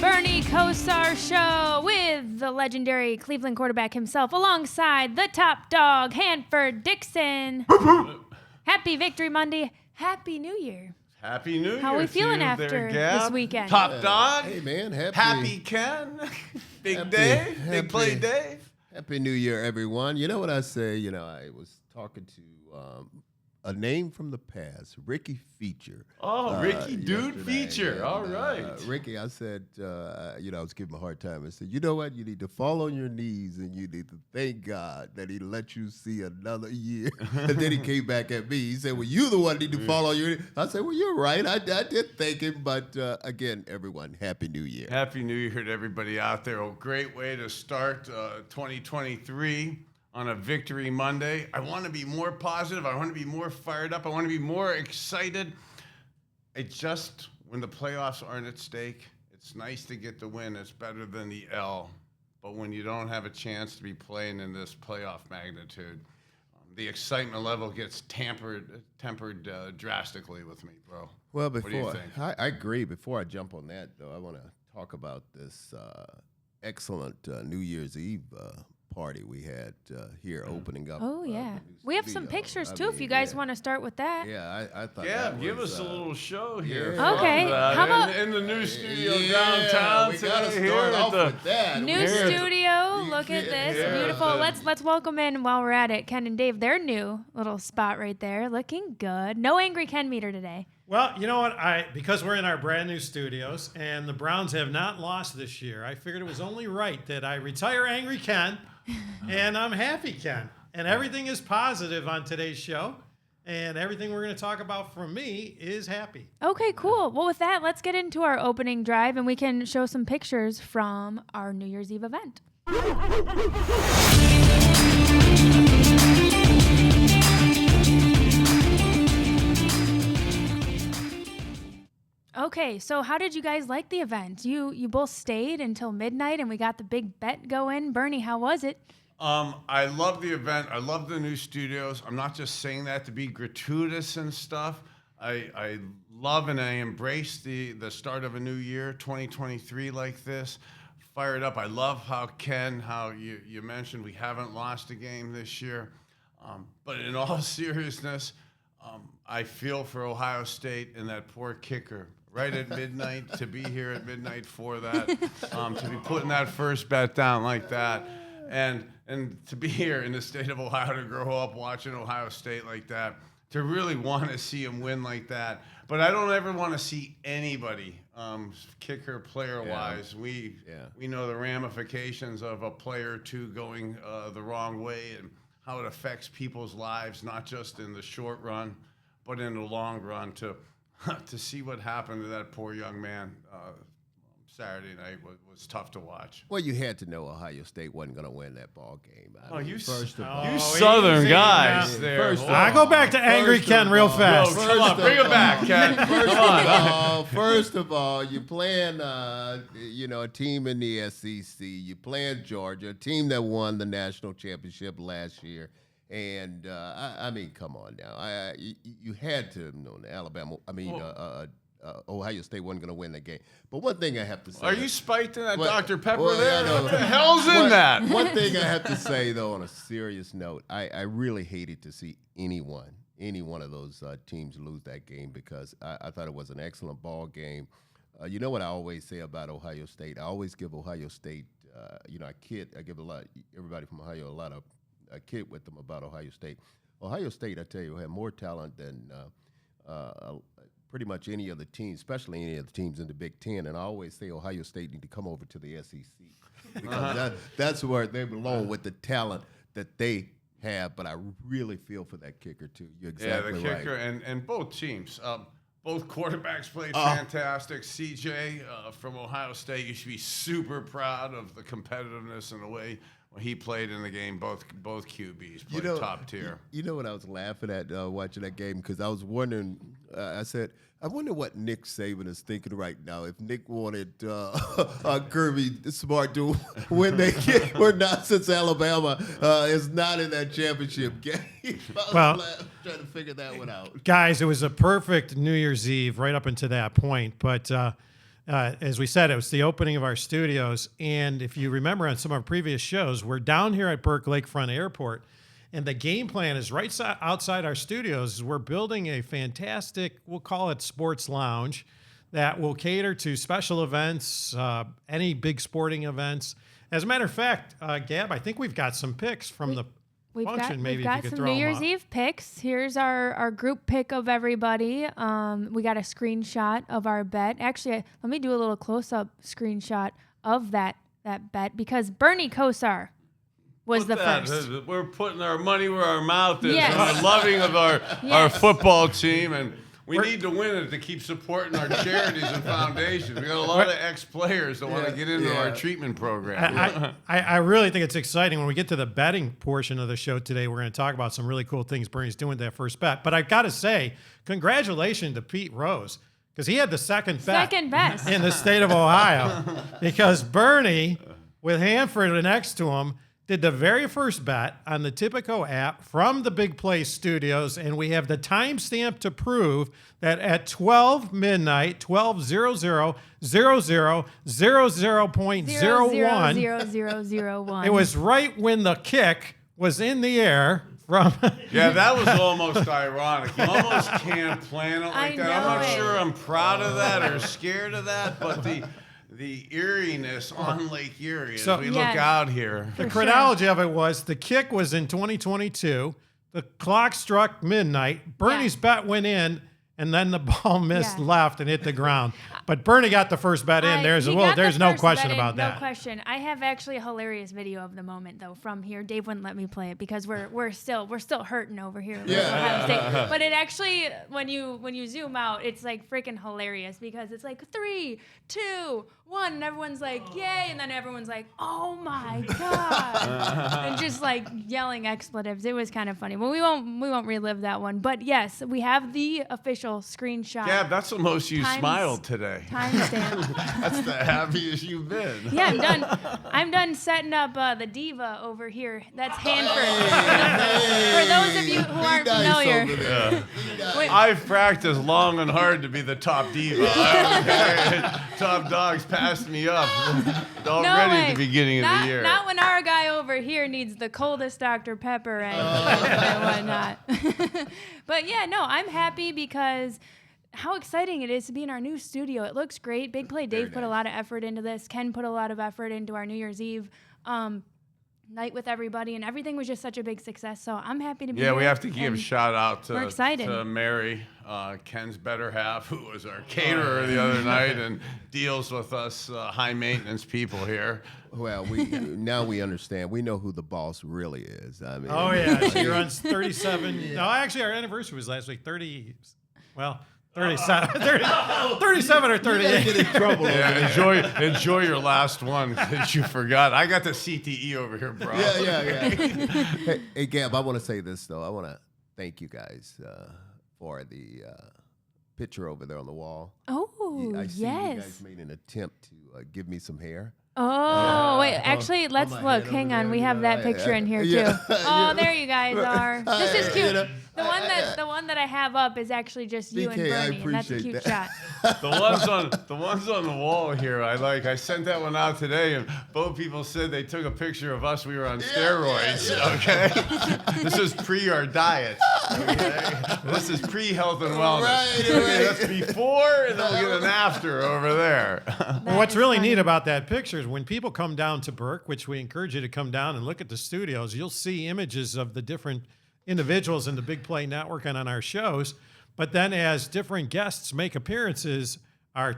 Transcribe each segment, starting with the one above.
Bernie Kosar Show with the legendary Cleveland quarterback himself alongside the top dog, Hanford Dixon. Happy Victory Monday. Happy New Year. Happy New Year. How are we feeling after this weekend? Top dog. Hey, man. Happy Ken. Big day. Big play day. Happy New Year, everyone. You know what I say? You know, I was talking to a name from the past, Ricky Feature. Oh, Ricky Dude Feature. And, all right. Ricky, I said, I was giving him a hard time. I said, you know what? You need to fall on your knees and you need to thank God that he let you see another year. And then he came back at me. He said, well, you the one need to fall on your knees. I said, well, you're right. I did thank him. But again, everyone, Happy New Year. Happy New Year to everybody out there. A great way to start 2023. On a Victory Monday. I want to be more positive. I want to be more fired up. I want to be more excited. When the playoffs aren't at stake, it's nice to get the win. It's better than the L. But when you don't have a chance to be playing in this playoff magnitude, the excitement level gets tempered drastically with me, bro. Well, what do you think? I agree. Before I jump on that, though, I want to talk about this excellent New Year's Eve party we had here opening up. Oh, yeah. We have some pictures, too, if you guys want to start with that. Yeah, I thought give us a little show here. Yeah. Okay. How about in the new studio downtown we today? gotta Here start at off the with that. new studio? Look at this. Yeah. Beautiful. Let's welcome in while we're at it, Ken and Dave. Their new little spot right there. Looking good. No angry Ken meter today. Well, you know what? Because we're in our brand new studios and the Browns have not lost this year, I figured it was only right that I retire Angry Ken and I'm happy Ken. And everything is positive on today's show. And everything we're going to talk about from me is happy. Okay, cool. Well, with that, let's get into our opening drive and we can show some pictures from our New Year's Eve event. Okay, so how did you guys like the event? You both stayed until midnight and we got the big bet going. Bernie, how was it? I love the event. I love the new studios. I'm not just saying that to be gratuitous and stuff. I love and I embrace the start of a new year, 2023 like this. Fired up. I love how you mentioned we haven't lost a game this year. But in all seriousness, I feel for Ohio State and that poor kicker. Right at midnight, to be here at midnight for that, to be putting that first bet down like that, and to be here in the state of Ohio, to grow up watching Ohio State like that, to really want to see him win like that. But I don't ever want to see anybody, kicker player-wise. Yeah. We know the ramifications of a player or two going the wrong way and how it affects people's lives, not just in the short run, but in the long run. To see what happened to that poor young man Saturday night was tough to watch. Well, you had to know Ohio State wasn't going to win that ball game. You all, Southern easy guys now. there. I go back to Angry Ken real fast. Come on, bring it back, Ken. First of all, you're playing, a team in the SEC. You're playing Georgia, a team that won the national championship last year. And, I mean, come on now. You had to have known Ohio State wasn't going to win the game. But one thing I have to say. Are you spiked in that Dr. Pepper there? What the hell's in that? One thing I have to say, though, on a serious note, I really hated to see any one of those teams lose that game because I thought it was an excellent ball game. You know what I always say about Ohio State? I always give Ohio State, I give everybody from Ohio a kid with them about Ohio State. Ohio State, I tell you, had more talent than pretty much any other team, especially any of the teams in the Big Ten. And I always say Ohio State need to come over to the SEC because that's where they belong with the talent that they have. But I really feel for that kicker too. You're exactly right. Yeah, the kicker and both teams. Both quarterbacks played fantastic. CJ from Ohio State, you should be super proud of the competitiveness and the way he played in the game. Both QBs played top tier. You know what I was laughing at watching that game because I was wondering. I said, I wonder what Nick Saban is thinking right now. If Nick wanted Kirby Smart to win that game or not, since Alabama is not in that championship game. I was trying to figure that one out. Guys, it was a perfect New Year's Eve right up until that point. But As we said, it was the opening of our studios. And if you remember on some of our previous shows, we're down here at Burke Lakefront Airport. And the game plan is right outside our studios. We're building a fantastic, we'll call it sports lounge, that will cater to special events, any big sporting events. As a matter of fact, Gab, I think we've got some picks from the function. Maybe we've got if you could some throw New them Year's up. Eve picks. Here's our group pick of everybody. We got a screenshot of our bet. Actually, let me do a little close-up screenshot of that bet because Bernie Kosar was the first. We're putting our money where our mouth is. Yes. And we're loving of our Yes. football team, and we need to win it to keep supporting our charities and foundations. We got a lot of ex-players that want to get into our treatment program. I really think it's exciting. When we get to the betting portion of the show today, we're going to talk about some really cool things Bernie's doing with that first bet. But I've got to say, congratulations to Pete Rose, because he had the second bet best in the state of Ohio, because Bernie, with Hanford next to him, did the very first bet on the Tipico app from the Big Play Studios, and we have the timestamp to prove that at 12 midnight, 12:00.01, it was right when the kick was in the air from. Yeah, that was almost ironic. You almost can't plan it like that. I'm not sure I'm proud of that or scared of that, but the eeriness on Lake Erie as we look out here. The chronology of it was the kick was in 2022. The clock struck midnight. Bernie's bet went in, and then the ball missed left and hit the ground. But Bernie got the first bet in. There's no question about that. No question. I have actually a hilarious video of the moment though from here. Dave wouldn't let me play it because we're still hurting over here. Ohio State. But it actually when you zoom out, it's like freaking hilarious because it's like 3, 2, 1, and everyone's like yay, and then everyone's like oh my god, and just like yelling expletives. It was kind of funny. Well, we won't relive that one. But yes, we have the official screenshot. Gab, that's the most you smiled today. Timestamp. That's the happiest you've been. Yeah, I'm done setting up the diva over here. That's Hanford. For those of you who aren't familiar, I've practiced long and hard to be the top diva. Top dogs passed me up already at the beginning of the year. Not when our guy over here needs the coldest Dr. Pepper and whatnot. But yeah, no, I'm happy because how exciting it is to be in our new studio. It looks great. Big Play Dave put a lot of effort into this. Ken put a lot of effort into our New Year's Eve night with everybody, and everything was just such a big success. So I'm happy to be here. Yeah, we have to give a shout out to Mary, Ken's better half, who was our caterer the other night and deals with us high maintenance people here. Well, now we understand. We know who the boss really is. I mean, oh yeah, she runs 37. No, actually, our anniversary was last week. 37 or 38. Get in trouble. Yeah, enjoy your last one that you forgot. I got the CTE over here, bro. Yeah. Hey, Gab, I want to say this though. I want to thank you guys for the picture over there on the wall. Oh, I see you guys made an attempt to give me some hair. Oh, wait. Actually, let's look. Hang on. We have that picture in here, too. Oh, there you guys are. This is cute. The one that I have up is actually just you and Bernie, and that's a cute shot. The ones on the wall here, I sent that one out today, and both people said they took a picture of us. We were on steroids. Okay, this is pre our diet. Okay, this is pre health and wellness. Right. Okay, that's before, and then we'll get an after over there. Well, what's really neat about that picture is when people come down to Burke, which we encourage you to come down and look at the studios, you'll see images of the different individuals in the Big Play Network and on our shows. But then as different guests make appearances, our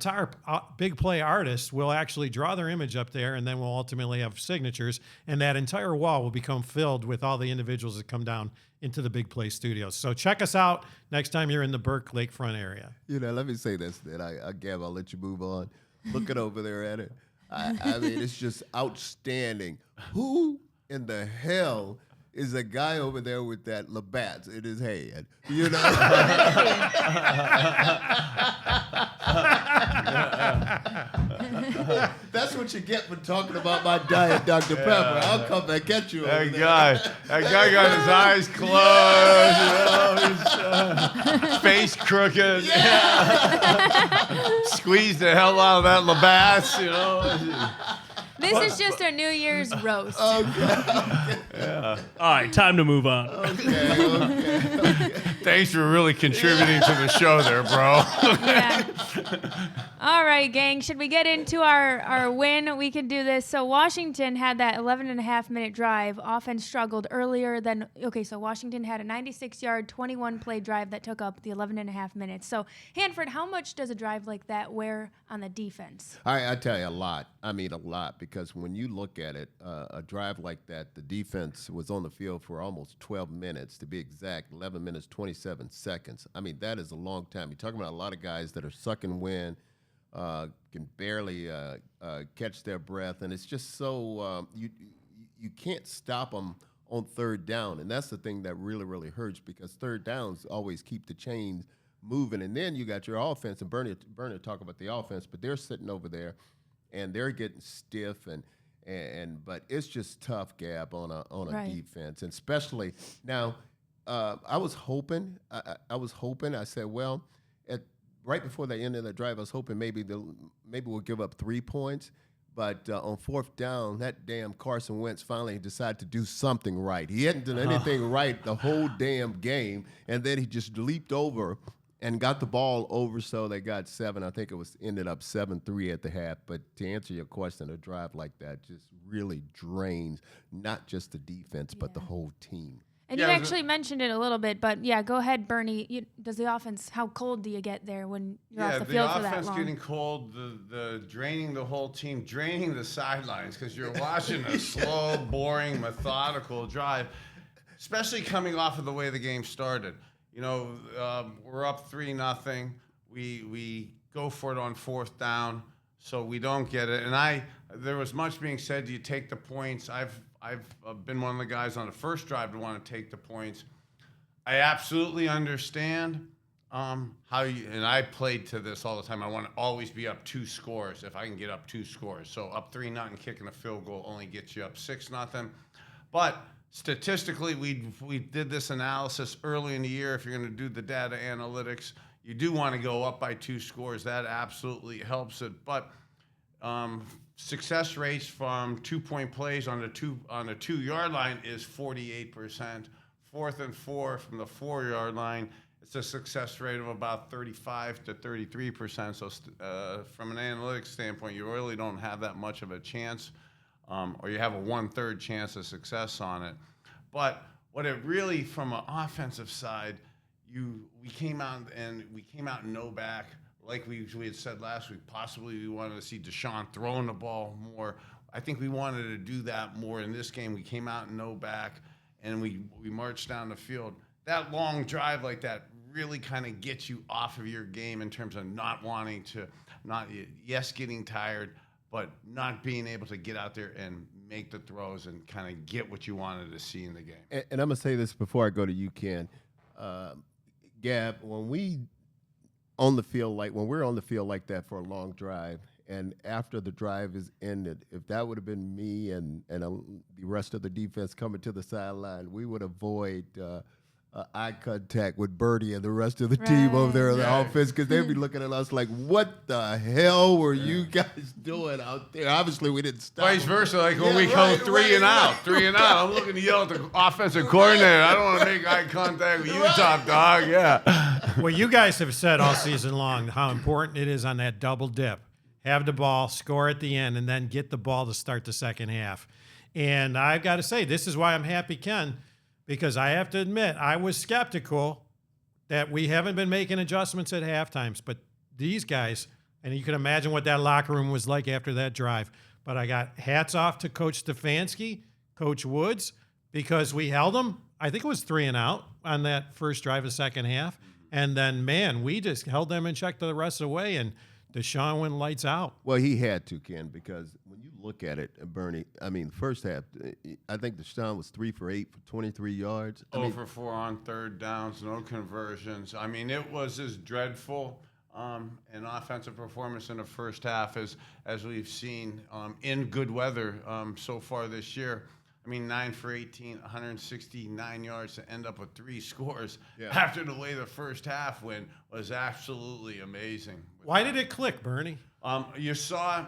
Big Play artists will actually draw their image up there, and then we'll ultimately have signatures, and that entire wall will become filled with all the individuals that come down into the Big Play studios. So check us out next time you're in the Burke Lakefront area. Let me say this, then Gab, I'll let you move on. Looking over there at it, I mean, it's just outstanding. Who in the hell is a guy over there with that Labatt's in his hand. You know? That's what you get for talking about my diet, Dr. Pepper. I'll come back at you. That guy got his eyes closed, his face crooked. Squeezed the hell out of that Labatt's, This is just a New Year's roast. All right, time to move on. Okay. Thanks for really contributing to the show there, bro. Yeah. All right, gang. Should we get into our win? We can do this. So Washington had that 11.5-minute drive. Offense struggled earlier than. Okay, so Washington had a 96-yard, 21-play drive that took up the 11.5 minutes. So Hanford, how much does a drive like that wear on the defense? I tell you a lot. I mean, a lot, because when you look at it, a drive like that, the defense was on the field for almost 12 minutes, to be exact, 11 minutes, 27 seconds. I mean, that is a long time. You're talking about a lot of guys that are sucking wind, can barely catch their breath, and it's just so you can't stop them on third down, and that's the thing that really, really hurts, because third downs always keep the chains moving, and then you got your offense, and Bernie talk about the offense, but they're sitting over there, and they're getting stiff, but it's just tough, Gab, on a Right. defense, and especially now. I was hoping. I said, well, right before the end of the drive, I was hoping maybe we'll give up 3 points. But on fourth down, that damn Carson Wentz finally decided to do something right. He hadn't done anything right the whole damn game, and then he just leaped over and got the ball over, so they got 7. I think ended up 7-3 at the half. But to answer your question, a drive like that just really drains not just the defense, but the whole team. And Yeah, you actually mentioned it a little bit, but yeah, go ahead, Bernie. Does the offense? How cold do you get there when you're off the field for that offense long? getting cold, the draining the whole team, draining the sidelines, because you're watching a slow, boring, methodical drive, especially coming off of the way the game started. We're up 3-0. We go for it on fourth down, so we don't get it. And there was much being said. Do you take the points? I've been one of the guys on the first drive to want to take the points. I absolutely understand how you, and I played to this all the time. I want to always be up 2 scores if I can get up 2 scores. So up 3-0, kicking a field goal only gets you up 6-0. But statistically, we did this analysis early in the year. If you're going to do the data analytics, you do want to go up by 2 scores. That absolutely helps it. But success rates from 2-point plays on the 2-yard line is 48%. 4th and 4 from the 4-yard line, it's a success rate of about 35 to 33%. So from an analytics standpoint, you really don't have that much of a chance, or you have a 1/3 chance of success on it. But what it really, from an offensive side, we came out and no back. Like we had said last week, possibly we wanted to see Deshaun throwing the ball more. I think we wanted to do that more in this game. We came out and no back, and we marched down the field. That long drive like that really kind of gets you off of your game in terms of not wanting to, getting tired, but not being able to get out there and make the throws and kind of get what you wanted to see in the game. And I'm going to say this before I go to you, Ken. Gab, when we're on the field like that for a long drive, and after the drive is ended, if that would have been me and the rest of the defense coming to the sideline, we would avoid eye contact with Bernie and the rest of the team over there on the offense, because they'd be looking at us like, what the hell were you guys doing out there? Obviously, we didn't stop. Vice versa, like when we go three and out. I'm looking to yell at the offensive coordinator. I don't want to make eye contact with you, top dog. Yeah. Well, you guys have said all season long how important it is on that double dip. Have the ball, score at the end, and then get the ball to start the second half. And I've got to say, this is why I'm happy, Ken, because I have to admit, I was skeptical that we haven't been making adjustments at halftimes. But these guys, and you can imagine what that locker room was like after that drive. But I got hats off to Coach Stefanski, Coach Woods, because we held them. I think it was 3 and out on that first drive of the second half. And then, man, we just held them in check the rest of the way. And Deshaun went lights out. Well, he had to, Ken, because when you look at it, Bernie, I mean, first half, I think Deshaun was 3 for 8 for 23 yards. I mean, Over 4 on third downs, no conversions. I mean, it was as dreadful an offensive performance in the first half as we've seen in good weather so far this year. I mean, 9 for 18, 169 yards to end up with 3 scores after the way the first half went was absolutely amazing. Why did it click, Bernie? You saw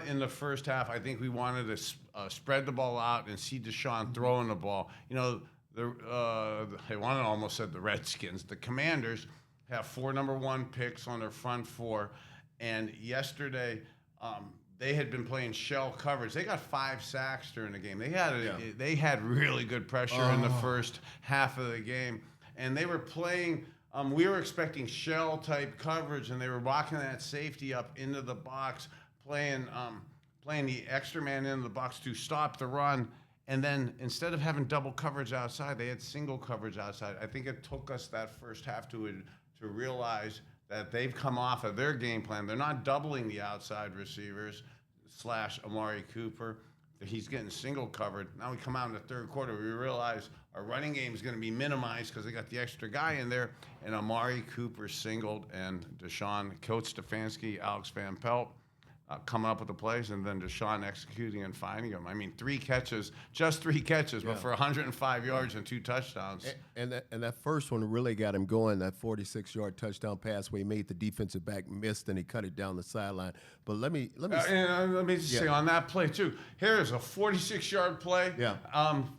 in the first half. I think we wanted to spread the ball out and see Deshaun throwing the ball. You know, I almost said the Redskins. The Commanders have 4 number 1 picks on their front 4, and yesterday they had been playing shell coverage. They got 5 sacks during the game. They had really good pressure in the first half of the game, and they were playing. We were expecting shell type coverage, and they were walking that safety up into the box, playing the extra man into the box to stop the run. And then instead of having double coverage outside, they had single coverage outside. I think it took us that first half to realize that they've come off of their game plan. They're not doubling the outside receivers / Amari Cooper. He's getting single covered. Now we come out in the third quarter, we realize our running game is going to be minimized because they got the extra guy in there. And Amari Cooper singled, and Deshaun, Coach Stefanski, Alex Van Pelt, coming up with the plays, and then Deshaun executing and finding them. I mean, 3 catches, just 3 catches, but for 105 yards and 2 touchdowns. And that first one really got him going, that 46-yard touchdown pass where he made the defensive back missed and he cut it down the sideline. But let me say on that play too. Here's a 46-yard play. Yeah.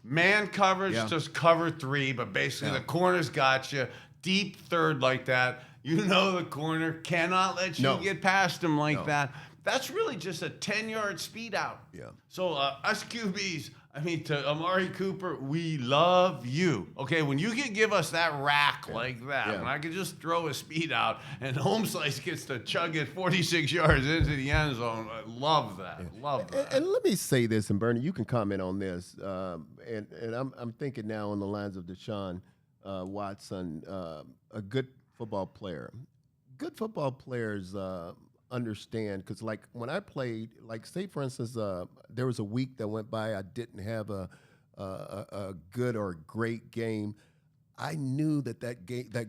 Man coverage, just cover 3, but basically the corner's got you. Deep third like that. You know the corner cannot let you get past him like that. That's really just a 10-yard speed out. Yeah. So us QBs, I mean, to Amari Cooper, we love you. Okay, when you can give us that rack like that, when I can just throw a speed out and Home Slice gets to chug it 46 yards into the end zone, I love that. Love that. And let me say this, and Bernie, you can comment on this. And I'm thinking now on the lines of Deshaun Watson, a good football player. Good football players understand, because like when I played, like say for instance, there was a week that went by I didn't have a good or great game. I knew that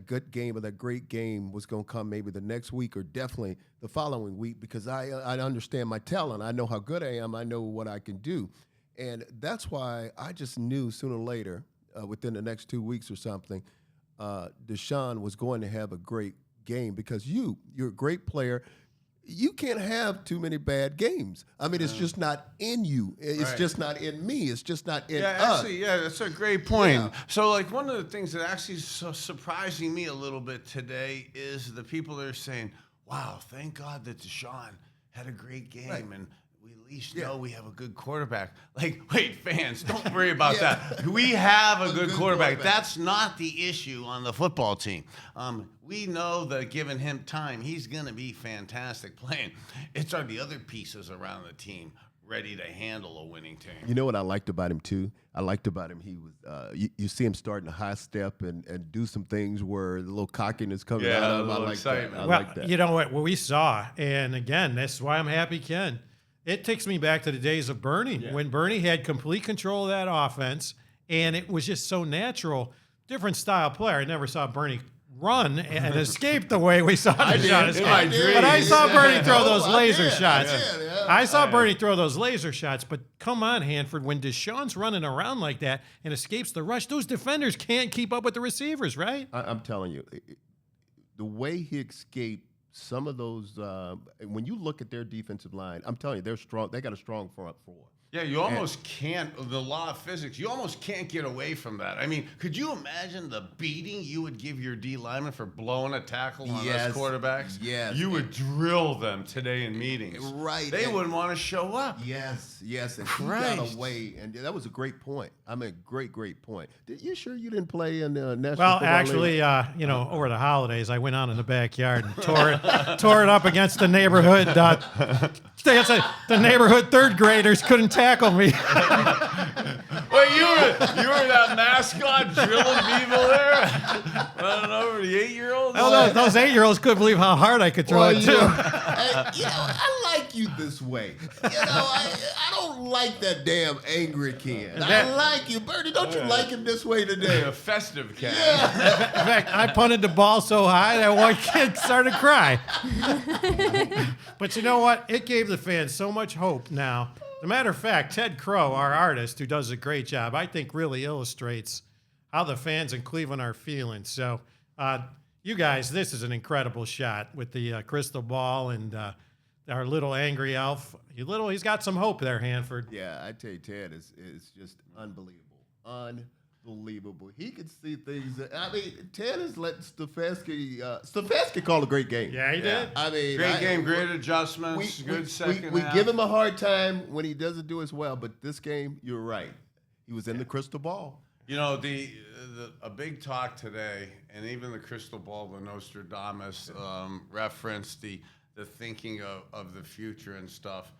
good game or that great game was going to come maybe the next week or definitely the following week, because I understand my talent. I know how good I am. I know what I can do, and that's why I just knew sooner or later, within the next 2 weeks or something, Deshaun was going to have a great game, because you're a great player. You can't have too many bad games. I mean, it's just not in you. It's just not in me. It's just not in us. Actually, that's a great point. Yeah. So, like, one of the things that actually is so surprising me a little bit today is the people that are saying, wow, thank God that Deshaun had a great game, and we at least know we have a good quarterback. Like, wait, fans, don't worry about that. We have a good quarterback. That's not the issue on the football team. We know that given him time, he's going to be fantastic playing. It's the other pieces around the team ready to handle a winning team. You know what I liked about him, too? I liked about him, he was, you see him starting to high step and do some things where the little cockiness coming out of him. I like that. I like that. You know what we saw, and again, that's why I'm happy, Ken. It takes me back to the days of Bernie, when Bernie had complete control of that offense, and it was just so natural. Different style player. I never saw Bernie run and escape the way we saw Deshaun escape. But I saw Bernie throw those laser shots. I saw Bernie throw those laser shots, but come on, Hanford, when Deshaun's running around like that and escapes the rush, those defenders can't keep up with the receivers, right? I'm telling you, the way he escaped some of those, when you look at their defensive line, I'm telling you, they're strong. They got a strong front four. Yeah, you almost can't, the law of physics, you almost can't get away from that. I mean, could you imagine the beating you would give your D lineman for blowing a tackle on us quarterbacks? Yes. You would drill them today in meetings. Right. They wouldn't want to show up. Yes. And he got away, and that was a great point. I mean, great point. You sure you didn't play in the National Well, Football actually, League? Over the holidays, I went out in the backyard and tore it up against the neighborhood. The neighborhood third graders couldn't tackle me. Wait, you were that mascot drilling people there? Running over the 8-year-olds? Those 8-year-olds couldn't believe how hard I could throw it, too. I like you this way. I don't like that damn angry kid. I like you. Bernie, don't you like him this way today? A festive cat. Yeah. In fact, I punted the ball so high that one kid started to cry. But you know what? It gave the fans so much hope now. As a matter of fact, Ted Crow, our artist, who does a great job, I think really illustrates how the fans in Cleveland are feeling. So, you guys, this is an incredible shot with the crystal ball and our little angry elf. He's got some hope there, Hanford. Yeah, I tell you, Ted is just unbelievable. Unbelievable. He could see things. Ted has let Stefanski call a great game. Yeah, he did. Great game, great adjustments, good second we half. give him a hard time when he doesn't do as well, but this game, you're right. He was in the crystal ball. You know, a big talk today, and even the crystal ball, the Nostradamus reference, the thinking of the future and stuff.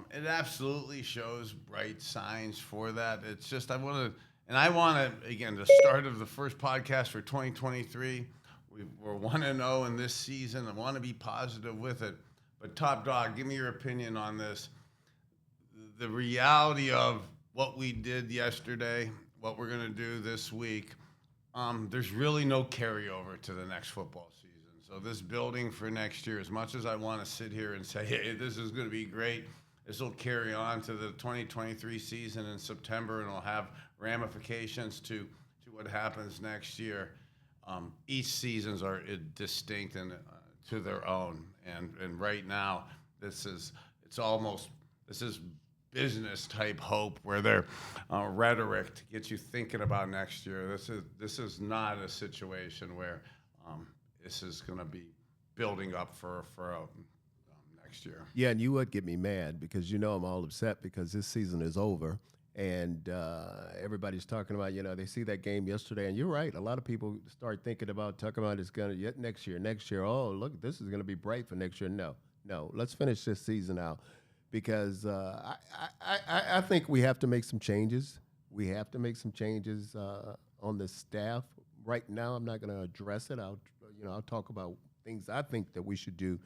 It absolutely shows bright signs for that. It's just I want to, again, the start of the first podcast for 2023. We're 1-0 in this season. I want to be positive with it. But Top Dog, give me your opinion on this. The reality of what we did yesterday, what we're going to do this week, there's really no carryover to the next football season. So this building for next year, as much as I want to sit here and say, hey, this is going to be great, this will carry on to the 2023 season in September, and it'll have ramifications to what happens next year. Each seasons are distinct and to their own, and right now this is business type hope where they're rhetoric to get you thinking about next year. This is not a situation where this is going to be building up for next year. Yeah, and you would get me mad because I'm all upset because this season is over, and everybody's talking about they see that game yesterday, and you're right. A lot of people start talking about it's going to next year. Oh, look, this is going to be bright for next year. No, let's finish this season out because I think we have to make some changes. We have to make some changes on the staff. Right now, I'm not going to address it. I'll talk about things I think that we should do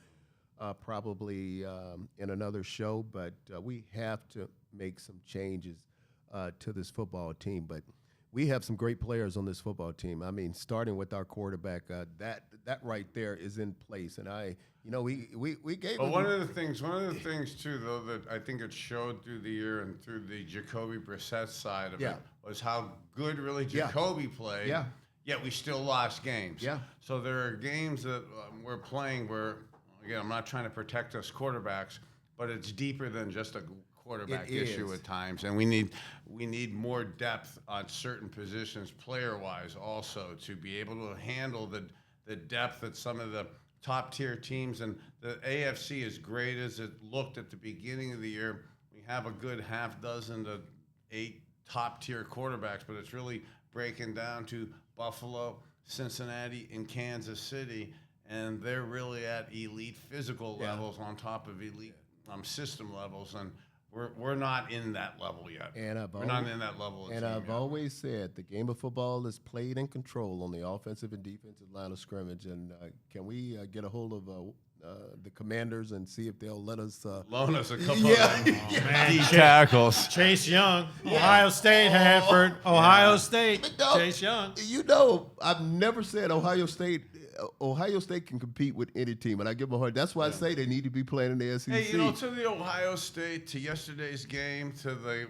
probably in another show, but we have to make some changes to this football team. But we have some great players on this football team. I mean, starting with our quarterback, that right there is in place. And we gave. But one of the things too, though, that I think it showed through the year and through the Jacoby Brissett side of it was how good really Jacoby played. Yeah. Yet we still lost games. Yeah. So there are games that we're playing where, again, I'm not trying to protect us quarterbacks, but it's deeper than just a quarterback issue at times, and we need more depth on certain positions, player-wise, also to be able to handle the depth that some of the top-tier teams and the AFC, as great as it looked at the beginning of the year, we have a good half dozen to 8 top-tier quarterbacks, but it's really breaking down to Buffalo, Cincinnati, and Kansas City, and they're really at elite physical levels on top of elite system levels, and we're not in that level yet. And we're not in that level. I've always said the game of football is played in control on the offensive and defensive line of scrimmage. And can we get a hold of the Commanders and see if they'll let us loan us a couple of Man, tackles? Chase Young, Ohio State, Hanford, Ohio State, Chase Young. I've never said Ohio State can compete with any team, and I give them a hard. That's why I say they need to be playing in the SEC. Hey, to the Ohio State, to yesterday's game, to the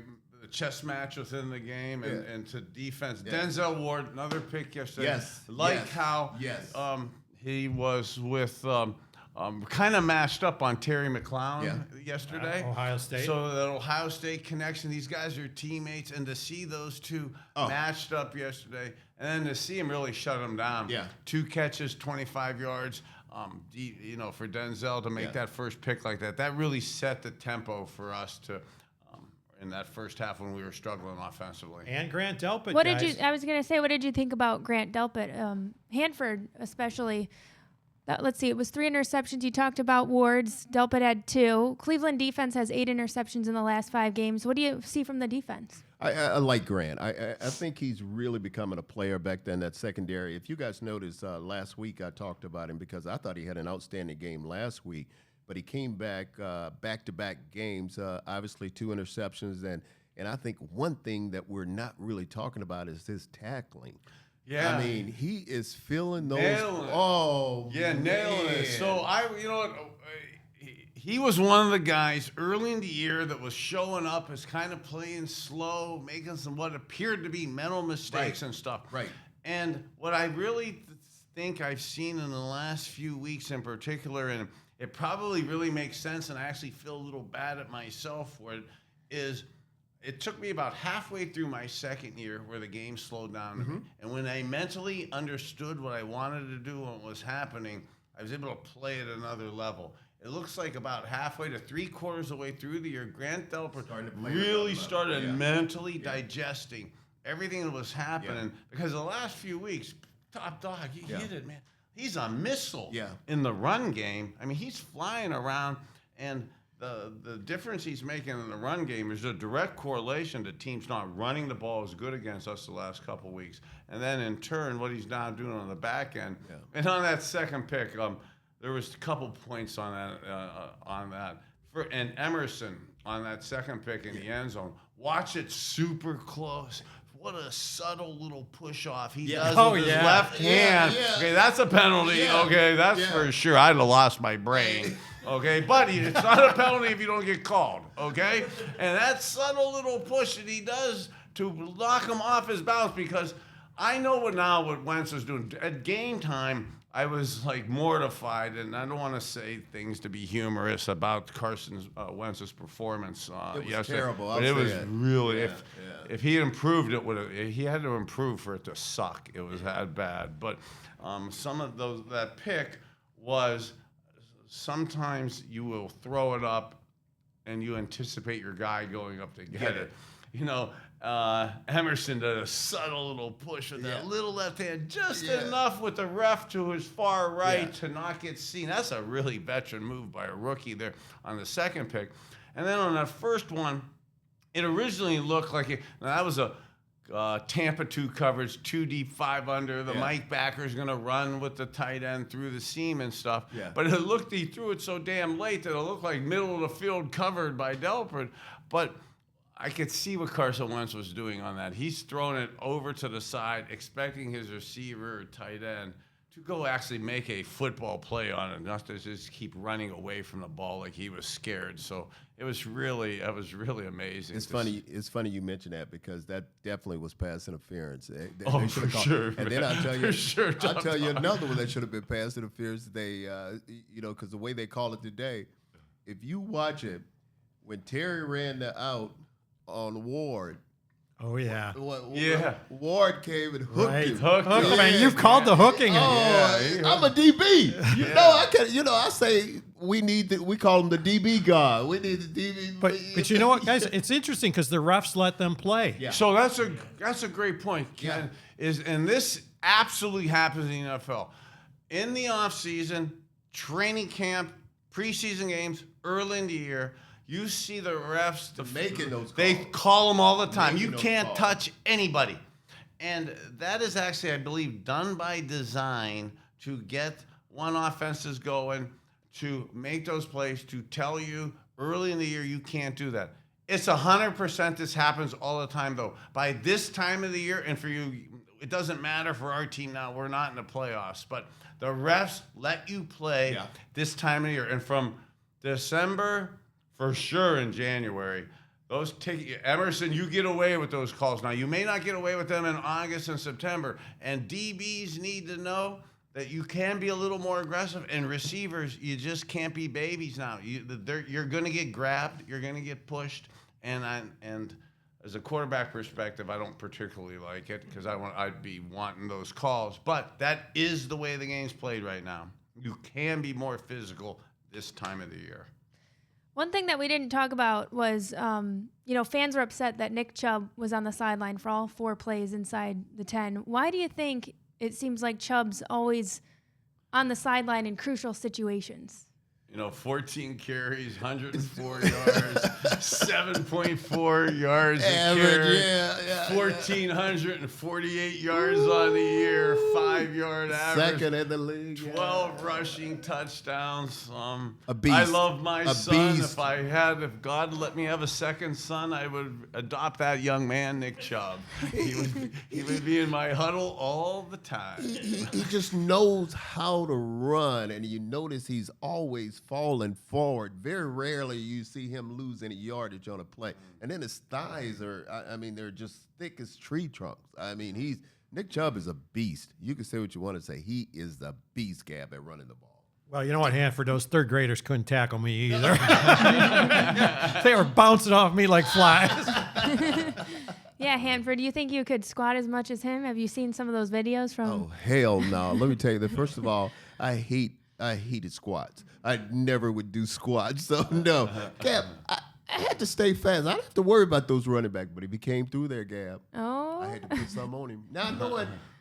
chess match within the game, and to defense. Yeah. Denzel Ward, another pick yesterday. Yes. How he was with kind of mashed up on Terry McLaurin yesterday. Ohio State. So that Ohio State connection, these guys are teammates, and to see those two matched up yesterday, and then to see him really shut them down. Yeah. 2 catches, 25 yards. For Denzel to make that first pick like that really set the tempo for us to in that first half when we were struggling offensively. And Grant Delpit. What did you think about Grant Delpit? Hanford especially let's see, it was 3 interceptions. You talked about Ward's. Delpit had 2. Cleveland defense has 8 interceptions in the last 5 games. What do you see from the defense? I like Grant. I think he's really becoming a player back then, that secondary. If you guys noticed, last week I talked about him because I thought he had an outstanding game last week, but he came back back-to-back games, obviously 2 interceptions. And I think one thing that we're not really talking about is his tackling. Yeah. I mean, he is feeling those. Nailing it. Oh, Yeah, nailing it. man. So you know what? He was one of the guys early in the year that was showing up as kind of playing slow, making some what appeared to be mental mistakes and stuff. Right. And what I really think I've seen in the last few weeks in particular, and it probably really makes sense, and I actually feel a little bad at myself for it, is it took me about halfway through my second year where the game slowed down. Mm-hmm. And when I mentally understood what I wanted to do and what was happening, I was able to play at another level. It looks like about halfway to 3/4 of the way through the year, Grant Delpit really started mentally digesting everything that was happening. Because the last few weeks, top dog, you hit it, man. He's a missile in the run game. I mean, he's flying around, and the difference he's making in the run game is a direct correlation to teams not running the ball as good against us the last couple weeks. And then in turn, what he's now doing on the back end. Yeah. And on that second pick, there was a couple points on that. And Emerson on that second pick in the end zone. Watch it super close. What a subtle little push off he does with his left hand. Okay, that's a penalty. Okay, that's for sure. I'd have lost my brain. Okay, but it's not a penalty if you don't get called. Okay, and that subtle little push that he does to knock him off his balance, because I know what Wentz was doing at game time. I was like mortified, and I don't want to say things to be humorous about Carson Wentz's performance it was yesterday. terrible. But it was really if he had improved, he had to improve for it to suck. It was that bad. But some of that pick was sometimes you will throw it up, and you anticipate your guy going up to get it. You know. Emerson did a subtle little push with that little left hand, just enough with the ref to his far right to not get seen. That's a really veteran move by a rookie there on the second pick. And then on that first one, it originally looked like that was a Tampa 2 coverage, 2 deep, 5 under. The Mike backer's going to run with the tight end through the seam and stuff. Yeah. But he threw it so damn late that it looked like middle of the field covered by Delpit. But I could see what Carson Wentz was doing on that. He's throwing it over to the side, expecting his receiver or tight end to go actually make a football play on it, not to just keep running away from the ball like he was scared. So it was really amazing. It's funny. It's funny you mention that, because that definitely was pass interference. They for sure. And then I'll tell you another one that should have been pass interference. They, because the way they call it today, if you watch it, when Terry ran the out on Ward. Oh, yeah. Ward came and hooked him. Hooked him, man. You've called the hooking. I'm a DB. I say we call him the DB guy. We need the DB. But you know what, guys? It's interesting because the refs let them play. Yeah. So that's a great point, Ken. And this absolutely happens in the NFL. In the offseason, training camp, preseason games, early in the year, you see the refs making those calls. They call them all the time. You can't touch anybody. And that is actually, I believe, done by design to get offenses going, to make those plays, to tell you early in the year you can't do that. It's 100% this happens all the time, though. By this time of the year, and for you, it doesn't matter for our team now. We're not in the playoffs. But the refs let you play this time of the year. And from December, for sure in January, Emerson, you get away with those calls. Now, you may not get away with them in August and September. And DBs need to know that you can be a little more aggressive. And receivers, you just can't be babies now. You're going to get grabbed. You're going to get pushed. And as a quarterback perspective, I don't particularly like it, because I'd be wanting those calls. But that is the way the game's played right now. You can be more physical this time of the year. One thing that we didn't talk about was, fans were upset that Nick Chubb was on the sideline for all 4 plays inside the 10. Why do you think it seems like Chubb's always on the sideline in crucial situations? 14 carries, 104 yards, 7.4 yards a Average, carry, 1,448 yards on the year, 5-yard average. Second in the league. 12 rushing touchdowns. A beast. I love my A son. beast. If God let me have a second son, I would adopt that young man, Nick Chubb. He would be in my huddle all the time. He just knows how to run, and you notice he's always falling forward. Very rarely you see him lose any yardage on a play. And then his thighs are, they're just thick as tree trunks. Nick Chubb is a beast. You can say what you want to say. He is the beast, Gab, at running the ball. Well, you know what, Hanford? Those third graders couldn't tackle me either. They were bouncing off me like flies. Yeah, Hanford, do you think you could squat as much as him? Have you seen some of those videos from? Oh, hell no. Let me tell you that, first of all, I hated squats. I never would do squats. So, no. Gab, I had to stay fast. I didn't have to worry about those running back, but if he came through there, Gab, Oh. I had to put some on him. Now,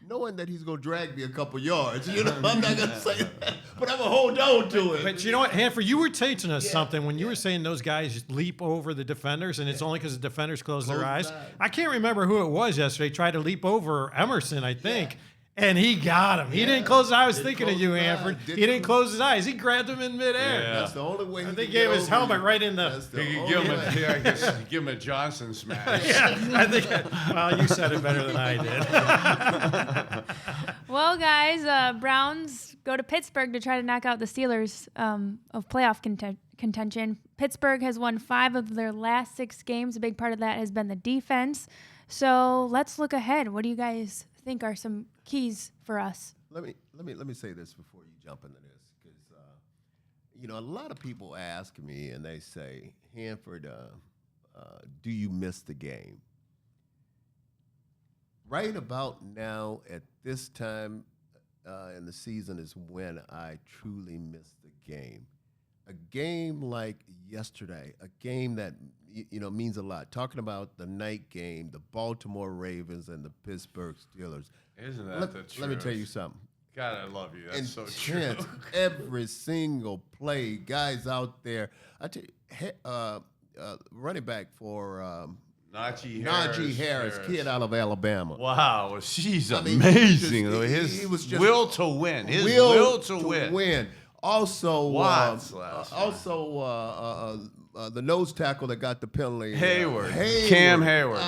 knowing that he's going to drag me a couple yards, I'm not going to say that, but I'm going to hold on to it. But you know what, Hanford, you were teaching us something when you were saying those guys leap over the defenders, and it's only because the defenders close their eyes. I can't remember who it was yesterday. Tried to leap over Emerson, I think. Yeah. And he got him. He didn't close his eyes. I was thinking of you, Hanford. He didn't close his eyes. He grabbed him in midair. Yeah. That's the only way. They gave his helmet right in the. Give him a Johnson smash. Yeah, I think. Well, you said it better than I did. Well, guys, Browns go to Pittsburgh to try to knock out the Steelers of playoff contention. Pittsburgh has won 5 of their last 6 games. A big part of that has been the defense. So let's look ahead. What do you guys think are some keys for us? Let me say this before you jump into this, because a lot of people ask me and they say, Hanford, do you miss the game? Right about now, at this time in the season, is when I truly miss the game. A game like yesterday, a game that means a lot. Talking about the night game, the Baltimore Ravens and the Pittsburgh Steelers. Isn't that the truth? Let me tell you something. God, I love you. That's so true. Intense. Every single play, guys out there. I tell you, running back for Najee Harris, kid out of Alabama. Wow, she's amazing. He was just will to win. His will to win. Also, Watts the nose tackle that got the penalty. Hayward. Cam Hayward.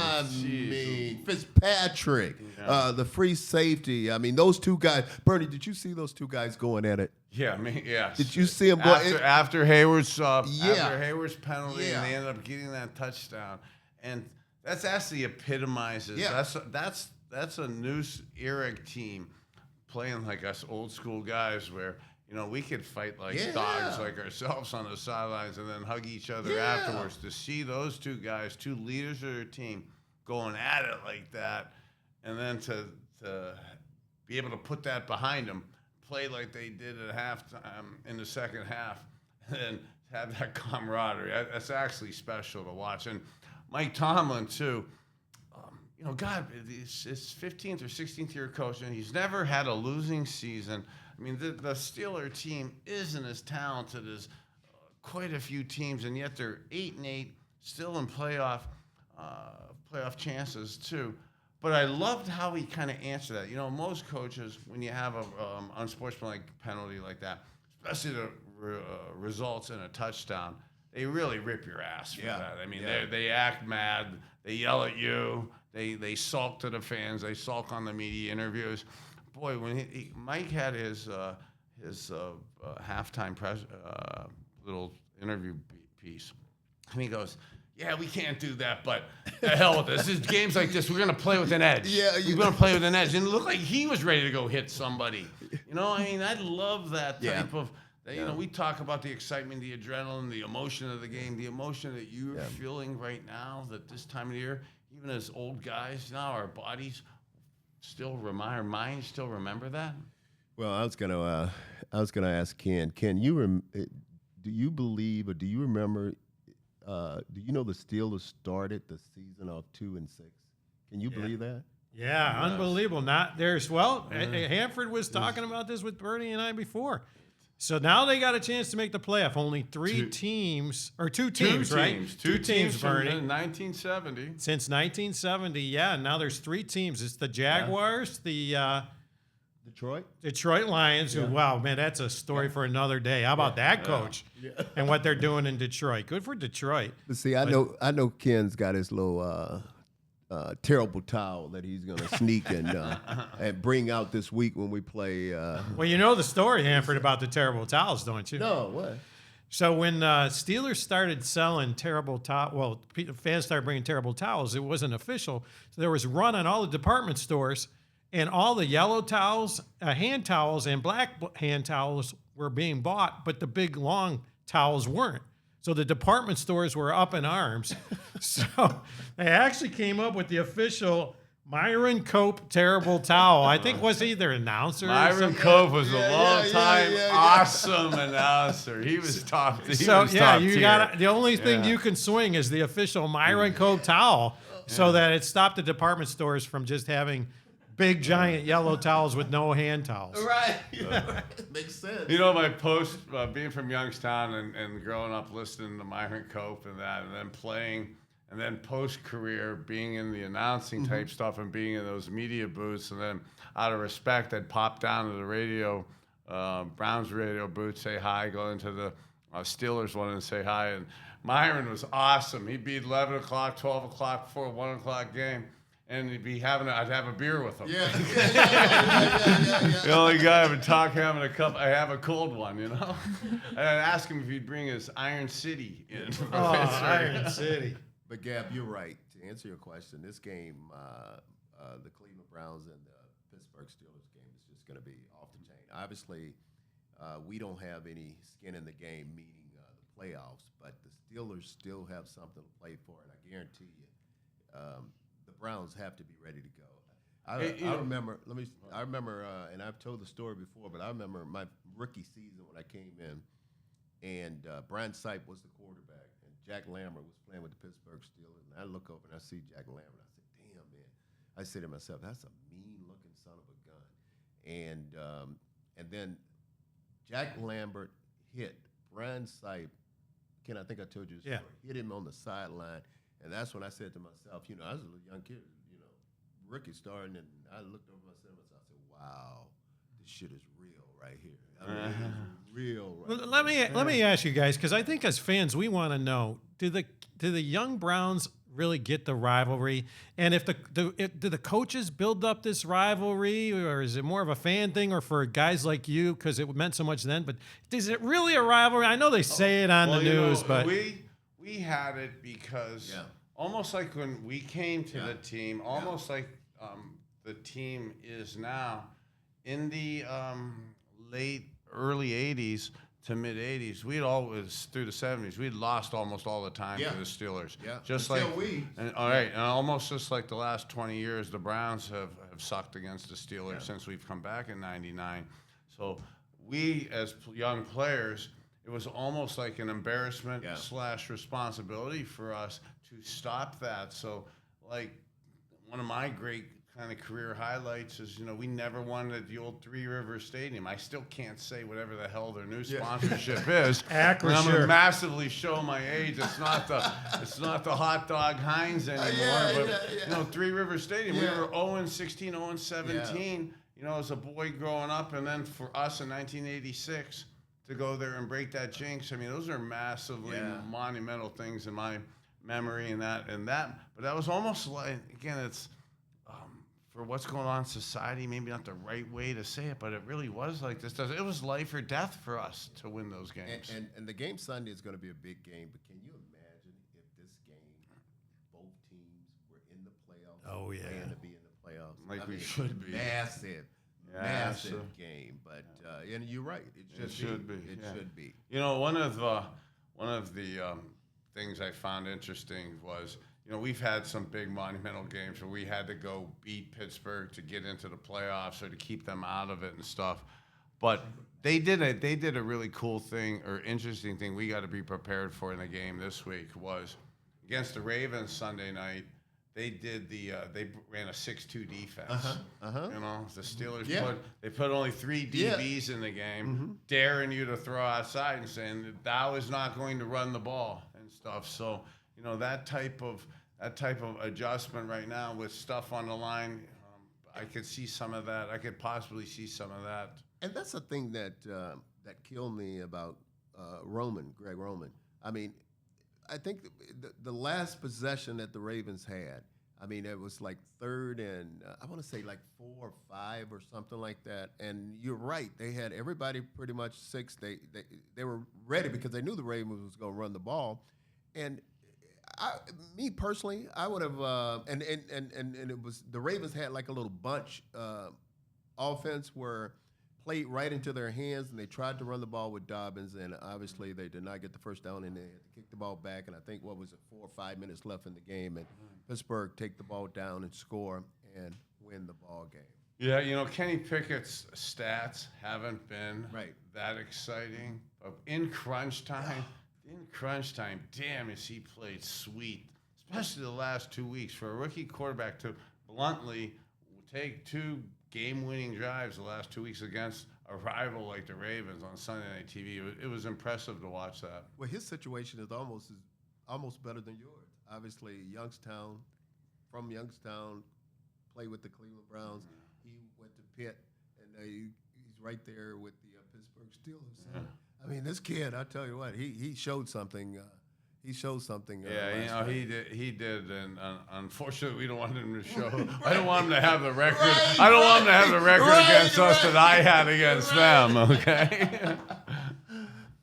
Fitzpatrick, the free safety. Those two guys. Bernie, did you see those two guys going at it? Yeah, yes. Did you see them going after Hayward's penalty, and they ended up getting that touchdown? And that's actually epitomizes. Yeah. That's a new era team playing like us old school guys where we could fight like dogs like ourselves on the sidelines and then hug each other afterwards. To see those two guys, two leaders of their team, going at it like that, and then to be able to put that behind them, play like they did at halftime in the second half, and have that camaraderie. That's actually special to watch. And Mike Tomlin, too, God, it's his 15th or 16th year coach, and he's never had a losing season. The Steeler team isn't as talented as quite a few teams, and yet they're 8-8, still in playoff chances too. But I loved how he kind of answered that. Most coaches, when you have a unsportsmanlike penalty like that, especially the results in a touchdown, they really rip your ass for that. They act mad, they yell at you, they sulk to the fans, they sulk on the media interviews. Boy, when Mike had his halftime little interview piece, and he goes, "Yeah, we can't do that, but the hell with this. This games like this, we're going to play with an edge. We're going to play with an edge." And it looked like he was ready to go hit somebody. I love that type of. We talk about the excitement, the adrenaline, the emotion of the game, the emotion that you're feeling right now. That this time of the year, even as old guys, now our bodies. Our minds still remember that? Well, I was gonna ask Ken. Ken, do you believe or do you remember? Do you know the Steelers started the season off 2-6? Can you believe that? Yeah, unbelievable. Hanford was talking about this with Bernie and I before. So now they got a chance to make the playoff. Only two teams, right? Two teams, Bernie. from 1970. Since 1970, yeah. Now there's 3 teams. It's the Jaguars, the Detroit Lions, who, wow, man, that's a story for another day. How about that coach and what they're doing in Detroit? Good for Detroit. But see, I know Ken's got his little terrible towel that he's going to sneak and bring out this week when we play. Well, you know the story, Hanford, about the terrible towels, don't you? No, what? So when Steelers started selling fans started bringing terrible towels. It wasn't official. So there was a run on all the department stores, and all the yellow towels, hand towels, and black hand towels were being bought, but the big, long towels weren't. So the department stores were up in arms. So they actually came up with the official Myron Cope terrible towel. I think was either announcer. Myron Cope was a long-time awesome announcer. He was top. The only thing you can swing is the official Myron Cope towel, so that it stopped the department stores from just having big giant yellow towels with no hand towels. Right. Makes sense. You know, my post, being from Youngstown and growing up listening to Myron Cope and that, and then playing, and then post-career being in the announcing type stuff and being in those media booths, and then out of respect, I'd pop down to the radio, Browns radio booth, say hi, go into the Steelers one and say hi. And Myron was awesome. He'd be 11 o'clock, 12 o'clock before a 1 o'clock game. And I'd have a beer with him. Yeah. The only guy I would talk having a cup. I have a cold one, you know. And I'd ask him if he'd bring his Iron City in. Iron City. But Gab, you're right. To answer your question, this game, the Cleveland Browns and the Pittsburgh Steelers game is just going to be off the chain. Obviously, we don't have any skin in the game, meaning the playoffs. But the Steelers still have something to play for, and I guarantee you. The Browns have to be ready to go. I remember, and I've told the story before, but I remember my rookie season when I came in, and Brian Sipe was the quarterback, and Jack Lambert was playing with the Pittsburgh Steelers, and I look over and I see Jack Lambert, and I said, damn, man. I said to myself, that's a mean-looking son of a gun. And then Jack Lambert hit Brian Sipe. Ken, I think I told you this story. Hit him on the sideline. And that's when I said to myself, you know, I was a little young kid, you know, rookie starting, and I looked over myself and I said, wow, this shit is real right here. I mean, it's real right here. Let me ask you guys, because I think as fans, we want to know, do the young Browns really get the rivalry? And do the coaches build up this rivalry, or is it more of a fan thing, or for guys like you, because it meant so much then, but is it really a rivalry? I know they say it on the news, but... We had it because almost like when we came to the team, almost like the team is now, in the early 80s to mid 80s, we'd always, through the 70s, we'd lost almost all the time to the Steelers. Yeah. Just until like and almost just like the last 20 years, the Browns have sucked against the Steelers since we've come back in '99. So we, as young players, it was almost like an embarrassment / responsibility for us to stop that. So, like, one of my great kind of career highlights is, you know, we never won at the old Three Rivers Stadium. I still can't say whatever the hell their new sponsorship is. I'm going to massively show my age. It's not the hot dog Heinz anymore. You know, Three Rivers Stadium. We were 0-16, 0-17. You know, as a boy growing up, and then for us in 1986. To go there and break that jinx. I mean, those are massively monumental things in my memory, and that. But that was almost like, again, it's for what's going on in society, maybe not the right way to say it, but it really was like this. It was life or death for us to win those games. And the game Sunday is going to be a big game, but can you imagine if this game, both teams were in the playoffs? Oh, yeah. Playing to be in the playoffs. Like we should be. Massive game, but and you're right. It should be. It should be. You know, one of the things I found interesting was, you know, we've had some big monumental games where we had to go beat Pittsburgh to get into the playoffs or to keep them out of it and stuff. But they did a really cool thing or interesting thing we got to be prepared for in the game this week was against the Ravens Sunday night. they did they ran a 6-2 defense. You know, the Steelers put only 3 DBs in the game, daring you to throw outside and saying that Dow is not going to run the ball and stuff. So, you know, that type of adjustment right now with stuff on the line, I could see some of that. I could possibly see some of that. And that's the thing that killed me about Greg Roman. I mean, I think the last possession that the Ravens had, I mean, it was like 3rd and I want to say like 4 or 5 or something like that. And you're right, they had everybody pretty much 6. They were ready because they knew the Ravens was going to run the ball. And me personally, I would have and it was the Ravens had like a little bunch offense where played right into their hands, and they tried to run the ball with Dobbins, and obviously they did not get the first down, and they had to kick the ball back. And I think, 4 or 5 minutes left in the game, and Pittsburgh take the ball down and score and win the ball game. Yeah, you know, Kenny Pickett's stats haven't been that exciting. In crunch time, damn, has he played sweet, especially the last 2 weeks. For a rookie quarterback to bluntly take 2 game-winning drives the last 2 weeks against a rival like the Ravens on Sunday Night TV. It was impressive to watch that. Well, his situation is almost better than yours. Obviously, from Youngstown, played with the Cleveland Browns. He went to Pitt, and he's right there with the Pittsburgh Steelers. So, I mean, this kid, I tell you what, he showed something. He showed something. Yeah, you know, he did, and unfortunately, we don't want him to show. I don't want him to have the record. I don't want him to have the record against us that I had against them. Okay.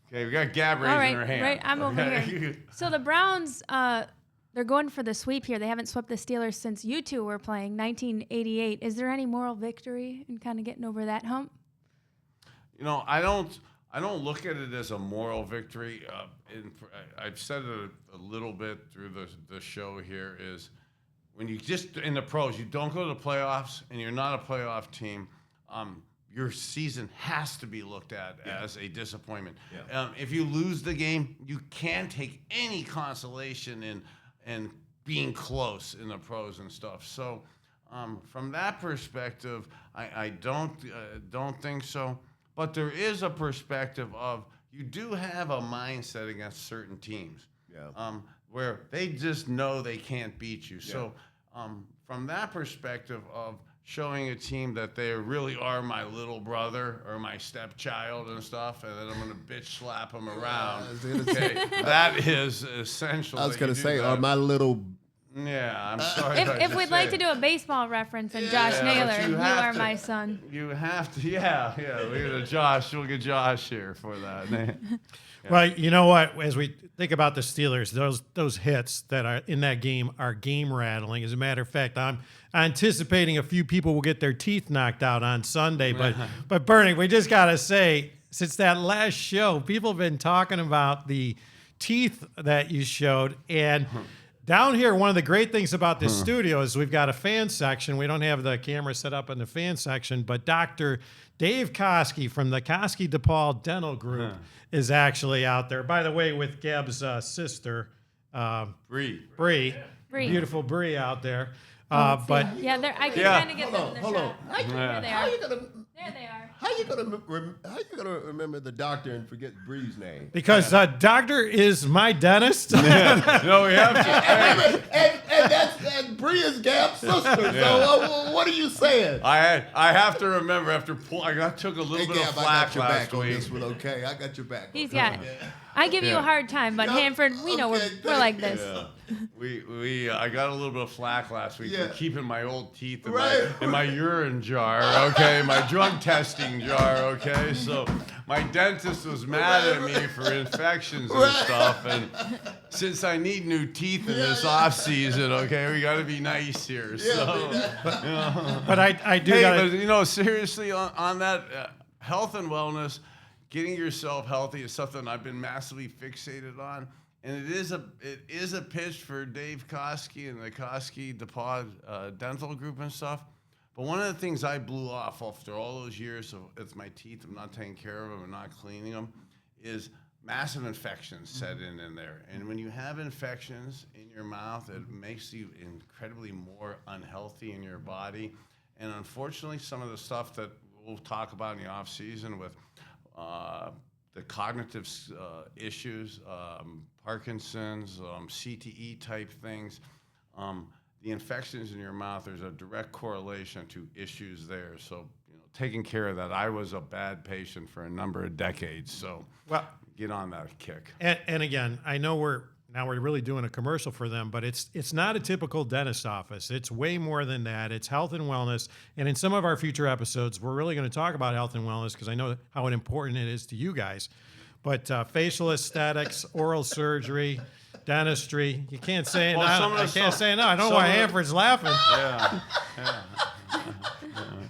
Okay, we got Gab raising her hand. Right, I'm over here. So the Browns, they're going for the sweep here. They haven't swept the Steelers since you two were playing, 1988. Is there any moral victory in kind of getting over that hump? You know, I don't look at it as a moral victory. I've said it a little bit through the show here, is when you just, in the pros, you don't go to the playoffs and you're not a playoff team, your season has to be looked at as a disappointment. Yeah. If you lose the game, you can't take any consolation in being close in the pros and stuff. So from that perspective, I don't think so. But there is a perspective of you do have a mindset against certain teams, where they just know they can't beat you. Yeah. So from that perspective of showing a team that they really are my little brother or my stepchild and stuff, and then I'm going to bitch slap them around. Okay, that is essential. I was going to say, or my little. Yeah, I'm sorry. If we'd like to do a baseball reference, and Josh Naylor, you are my son. You have to, yeah. We'll get Josh here for that. Yeah. Well, you know what? As we think about the Steelers, those hits that are in that game are game rattling. As a matter of fact, I'm anticipating a few people will get their teeth knocked out on Sunday. But Bernie, we just got to say, since that last show, people have been talking about the teeth that you showed, and down here, one of the great things about this studio is we've got a fan section. We don't have the camera set up in the fan section, but Dr. Dave Koski from the Koski DePaul Dental Group is actually out there. By the way, with Gab's sister, Bree. Beautiful Bree out there. I can kind of get them in the shot. There they are. There they are. How you gonna remember the doctor and forget Bree's name? Because doctor is my dentist. No, we have to. and that's Bree is Gab's sister. So what are you saying? I have to remember after I took a little bit of flack last week. On this one, okay? I got your back. He's got. I give you a hard time, but Hanford, we know we're like this. Yeah. I got a little bit of flack last week for keeping my old teeth in my urine jar, okay, my drug testing jar, okay. So my dentist was mad at me for infections and stuff, and since I need new teeth in this off season, okay, we got to be nice here. So, but I do. But seriously, on that health and wellness. Getting yourself healthy is something I've been massively fixated on, and it is a pitch for Dave Koski and the Koski DePaul Dental Group and stuff. But one of the things I blew off after all those years of my teeth, I'm not taking care of them, I'm not cleaning them, is massive infections set in there. And when you have infections in your mouth, it makes you incredibly more unhealthy in your body. And unfortunately, some of the stuff that we'll talk about in the off season with the cognitive issues, Parkinson's, CTE type things, the infections in your mouth, there's a direct correlation to issues there. So, taking care of that. I was a bad patient for a number of decades, so get on that kick. And again, I know we're really doing a commercial for them, but it's not a typical dentist office. It's way more than that. It's health and wellness. And in some of our future episodes, we're really going to talk about health and wellness because I know how important it is to you guys. But facial aesthetics, oral surgery, dentistry, you can't say no. I can't say no. I don't know why Hanford's laughing. Yeah.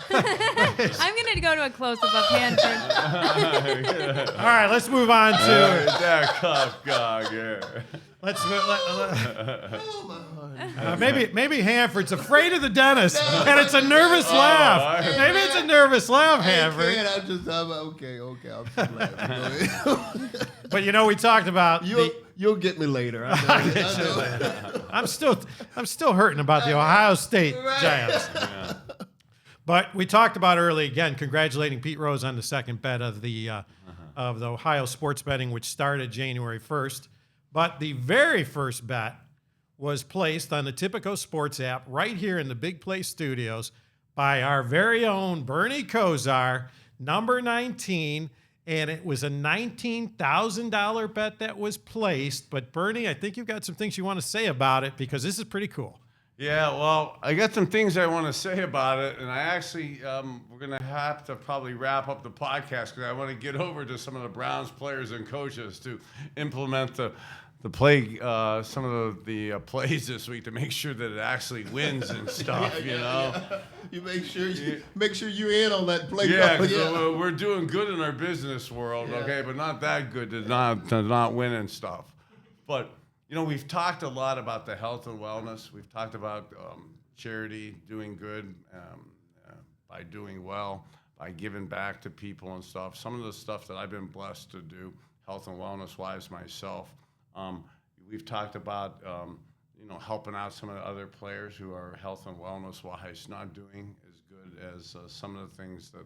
I'm going to go to a close-up of Hanford. All right, let's move on to... that cup gog here. Maybe Hanford's afraid of the dentist, and it's a nervous laugh. Maybe it's a nervous laugh, Hanford. Okay. I'm just laughing. But we talked about You'll get me later. I'm still hurting about the Ohio State Giants. Yeah. But we talked about early again, congratulating Pete Rose on the second bet of the Ohio sports betting, which started January 1st. But the very first bet was placed on the Tipico Sports app right here in the Big Play Studios by our very own Bernie Kosar, number 19. And it was a $19,000 bet that was placed. But Bernie, I think you've got some things you want to say about it because this is pretty cool. Yeah, well, I got some things I want to say about it, and I actually, we're going to have to probably wrap up the podcast because I want to get over to some of the Browns players and coaches to implement the play, some of the plays this week to make sure that it actually wins and stuff, You make sure you're in on that play. Yeah, because we're doing good in our business world, okay, but not that good to not win and stuff. But we've talked a lot about the health and wellness. We've talked about charity, doing good by doing well, by giving back to people and stuff. Some of the stuff that I've been blessed to do, health and wellness-wise myself. We've talked about, helping out some of the other players who are health and wellness-wise not doing as good as some of the things that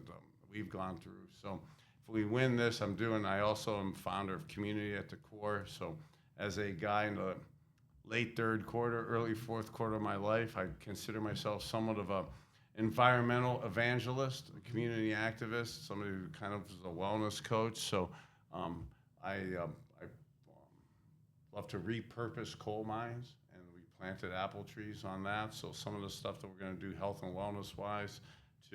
we've gone through. So if we win this, I also am founder of Community at the Core. So as a guy in the late third quarter, early fourth quarter of my life, I consider myself somewhat of a environmental evangelist, a community activist, somebody who kind of is a wellness coach. So I love to repurpose coal mines, and we planted apple trees on that. So some of the stuff that we're going to do health and wellness-wise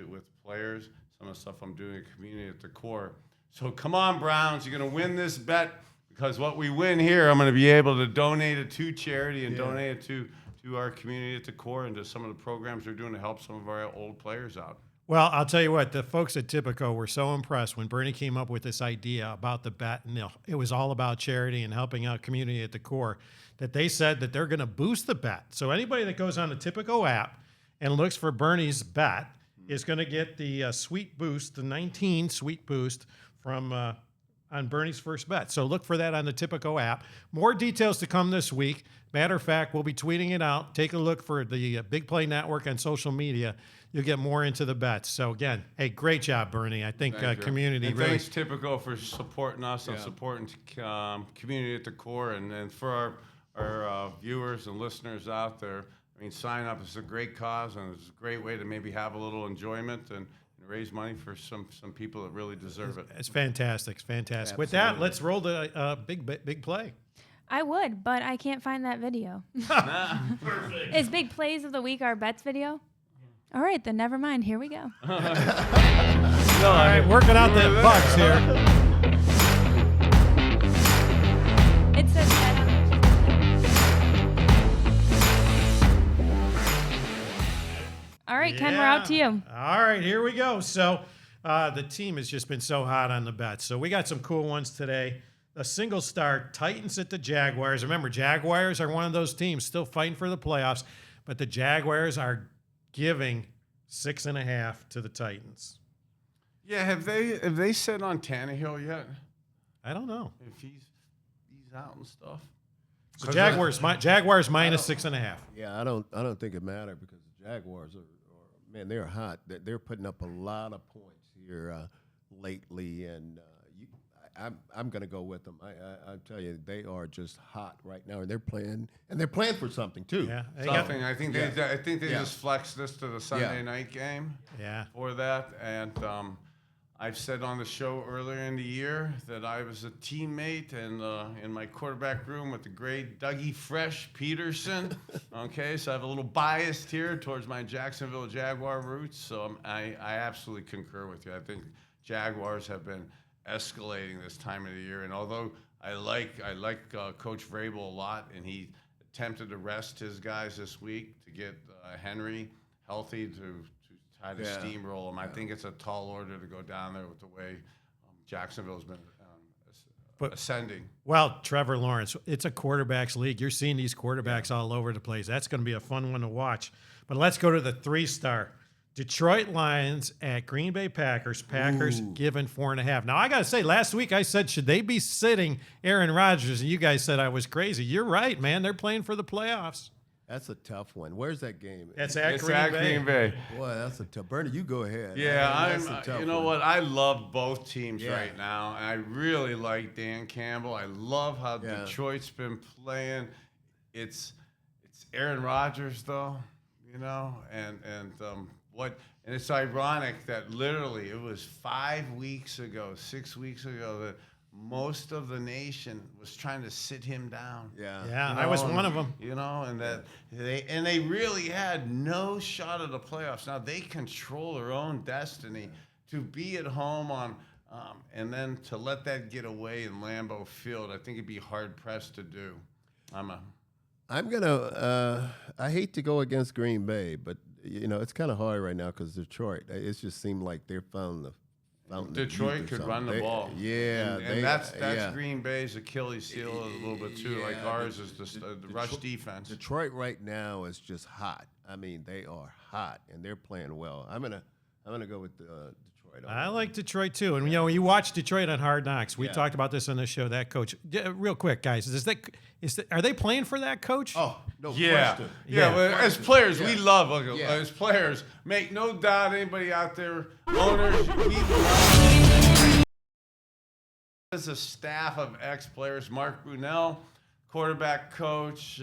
with players, some of the stuff I'm doing at Community at the Core. So come on, Browns, you're going to win this bet. Because what we win here, I'm going to be able to donate it to charity and donate it to our Community at the Core and to some of the programs we're doing to help some of our old players out. Well, I'll tell you what, the folks at Tipico were so impressed when Bernie came up with this idea about the bet, and it was all about charity and helping out Community at the Core, that they said that they're going to boost the bet. So anybody that goes on the Tipico app and looks for Bernie's bet is going to get the sweet boost, the 19 sweet boost from on Bernie's first bet. So look for that on the Tipico app. More details to come this week. Matter of fact, we'll be tweeting it out. Take a look for the Big Play Network on social media. You'll get more into the bets. So again, hey, great job, Bernie. I think Community and really... Thanks, Tipico, for supporting us and supporting Community at the Core. And for our viewers and listeners out there, sign up. It's a great cause, and it's a great way to maybe have a little enjoyment and raise money for some people that really deserve it. It's fantastic. It's fantastic. Absolutely. With that, let's roll the big play. I would, but I can't find that video. Perfect. Is Big Plays of the Week our bets video? All right, then never mind. Here we go. All right, working out the bugs here. It says bet on it. All right, Ken, we're out to you. All right, here we go. So the team has just been so hot on the bets. So we got some cool ones today. A single star, Titans at the Jaguars. Remember, Jaguars are one of those teams still fighting for the playoffs, but the Jaguars are giving 6.5 to the Titans. Yeah, have they said on Tannehill yet? I don't know. if he's out and stuff. So Jaguars minus 6.5. Yeah, I don't think it matters because the Jaguars are man, they're hot. They're putting up a lot of points here lately, and I'm going to go with them. I tell you, they are just hot right now, and they're playing for something too. Yeah, Something. I think they Yeah. just flexed this to the Sunday night game. Yeah. For that, and I've said on the show earlier in the year that I was a teammate and in my quarterback room with the great Dougie Fresh Peterson. Okay, so I have a little bias here towards my Jacksonville Jaguar roots. So I absolutely concur with you. I think Jaguars have been escalating this time of the year, and although I like Coach Vrabel a lot, and he attempted to rest his guys this week to get Henry healthy to try to steamroll him. I think it's a tall order to go down there with the way Jacksonville's been ascending. Well, Trevor Lawrence, it's a quarterbacks league. You're seeing these quarterbacks all over the place. That's going to be a fun one to watch. But let's go to the 3-star. Detroit Lions at Green Bay Packers. Packers given 4.5. Now, I got to say, last week I said, should they be sitting Aaron Rodgers? And you guys said I was crazy. You're right, man. They're playing for the playoffs. That's a tough one. Where's that game? That's at It's Green at Bay. Green Bay. Boy, that's a tough. Bernie, you go ahead. Yeah, That's a tough you know one. what? I love both teams Yeah. right now. I really like Dan Campbell. I love how Yeah. Detroit's been playing. It's Aaron Rodgers though, you know, and it's ironic that literally it was 6 weeks ago that most of the nation was trying to sit him down. Yeah. Yeah, You I was know, one of them. You know, and that they really had no shot at the playoffs. Now they control their own destiny. To be at home on, and then to let that get away in Lambeau Field, I think it'd be hard pressed to do. I'm gonna. I hate to go against Green Bay, but you know it's kind of hard right now because Detroit. It just seemed like they're found the fountain of youth Detroit or could something. run the ball. Yeah, and that's Green Bay's Achilles heel a little bit too. Like Yeah, ours is the rush defense. Detroit right now is just hot. I mean, they are hot and they're playing well. I'm gonna go with Detroit. I like Detroit too. And, you know, you watch Detroit on Hard Knocks. We talked about this on the show, that coach. Real quick, guys, are they playing for that coach? Oh, no Yeah, question. yeah. Well, as players, we love Yeah. as players. Make no doubt, anybody out there, owners, we love. As a staff of ex-players, Mark Brunell, quarterback coach,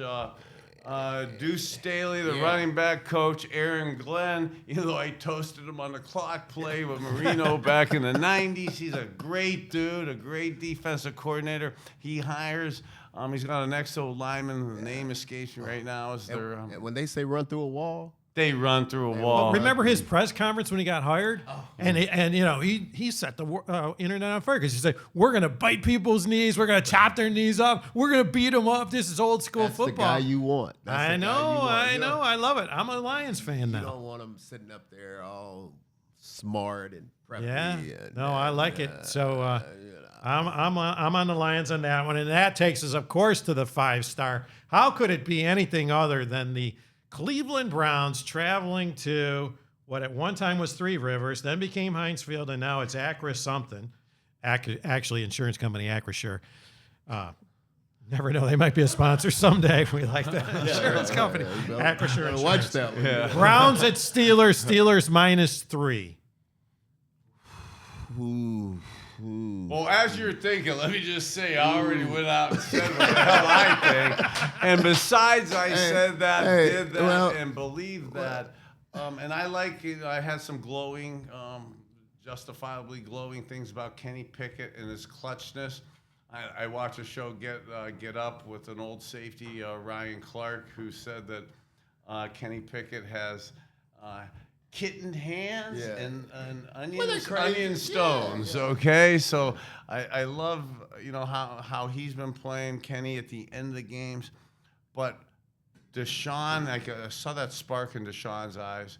Deuce Staley, the running back coach, Aaron Glenn. Even though I toasted him on the clock play with Marino back in the 90s, he's a great dude, a great defensive coordinator. He hires. He's got an ex-old lineman. The name escapes me right now. And when they say run through a wall, They run through a wall. Well, remember his press conference when he got hired? And you know, he set the internet on fire because he said, we're going to bite people's knees. We're going to chop their knees off. We're going to beat them up. This is old school that's football. the guy you want. That's I the guy know. you want. I You know. I love it. I'm a Lions fan You now. don't want them sitting up there all smart and preppy. Yeah. And, No, I like it. So I'm on the Lions on that one. And that takes us, of course, to the 5-star. How could it be anything other than the Cleveland Browns traveling to what at one time was Three Rivers, then became Heinz Field, and now it's Acra something. Actually, insurance company Acrisure. Never know. They might be a sponsor someday. We like that insurance company. Acrisure Insurance. Watch that one. Yeah. Browns at Steelers. Steelers -3. Ooh. Well, as you're thinking, let me just say, I already went out and said what the hell I think. And besides, I said that, did that, and believed that. And I like it. I had some glowing, justifiably glowing things about Kenny Pickett and his clutchness. I watched a show, Get Up, with an old safety, Ryan Clark, who said that Kenny Pickett has kitten hands and onion stones. Okay, so I love how he's been playing Kenny at the end of the games, but Deshaun, I saw that spark in Deshaun's eyes,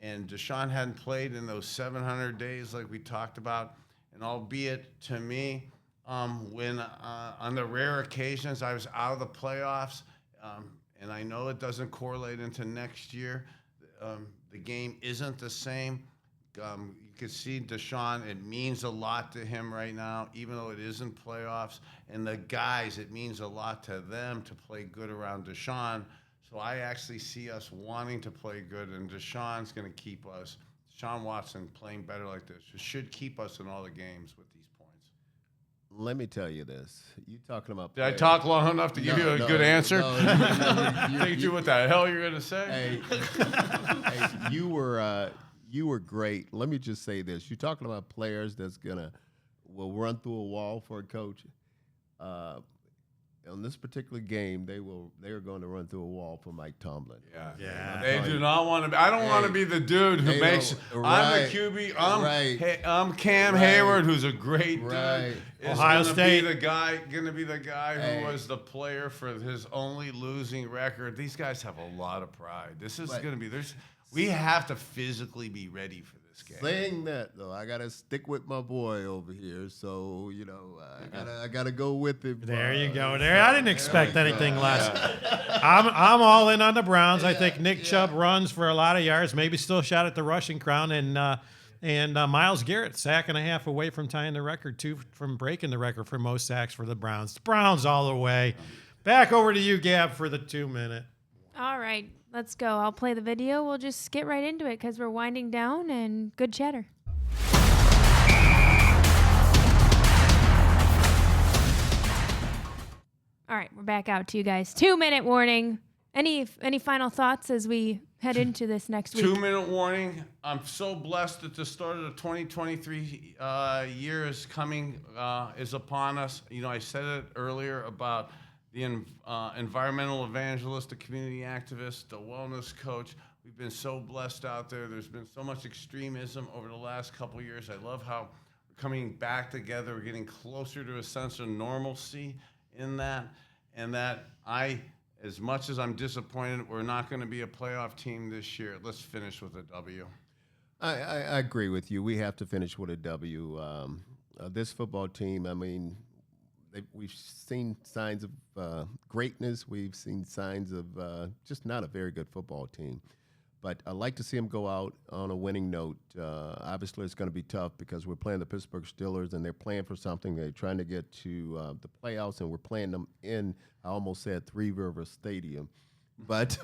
and Deshaun hadn't played in those 700 days like we talked about, and albeit to me, when on the rare occasions I was out of the playoffs, and I know it doesn't correlate into next year. The game isn't the same. You can see Deshaun, it means a lot to him right now, even though it isn't playoffs. And the guys, it means a lot to them to play good around Deshaun. So I actually see us wanting to play good, and Deshaun's going to keep us. Deshaun Watson playing better like this should keep us in all the games with these points. Let me tell you this. You talking about Did I talk long enough to give you a good answer? Think you what the hell you're going to say? Hey, you were great. Let me just say this. You're talking about players that's will run through a wall for a coach. On this particular game, they are going to run through a wall for Mike Tomlin. Yeah. They do not want to be. I don't want to be the dude who makes. I'm the QB. I'm Cam Hayward, who's a great dude. Ohio State. Going to be the guy who was the player for his only losing record. These guys have a lot of pride. This is going to be. We have to physically be ready for this game. Saying that though, I gotta stick with my boy over here. So I gotta go with him. There you go. I didn't expect anything less. I'm all in on the Browns. I think Nick Chubb runs for a lot of yards. Maybe still shot at the rushing crown, and Myles Garrett, sack and a half away from tying the record, from breaking the record for most sacks for the Browns. Browns all the way. Back over to you, Gab, for the 2-minute. All right, let's go. I'll play the video. We'll just get right into it because we're winding down, and good chatter. All right, we're back out to you guys. 2-minute warning. Any final thoughts as we head into this next week? 2-minute warning. I'm so blessed that the start of the 2023 year is coming, is upon us. I said it earlier about the environmental evangelist, the community activist, the wellness coach. We've been so blessed out there. There's been so much extremism over the last couple of years. I love how we're coming back together. We're getting closer to a sense of normalcy in that. And that as much as I'm disappointed we're not going to be a playoff team this year, let's finish with a W. I agree with you. We have to finish with a W. This football team, we've seen signs of greatness. We've seen signs of just not a very good football team. But I'd like to see them go out on a winning note. Obviously, it's going to be tough because we're playing the Pittsburgh Steelers, and they're playing for something. They're trying to get to the playoffs, and we're playing them in, I almost said, Three River Stadium. But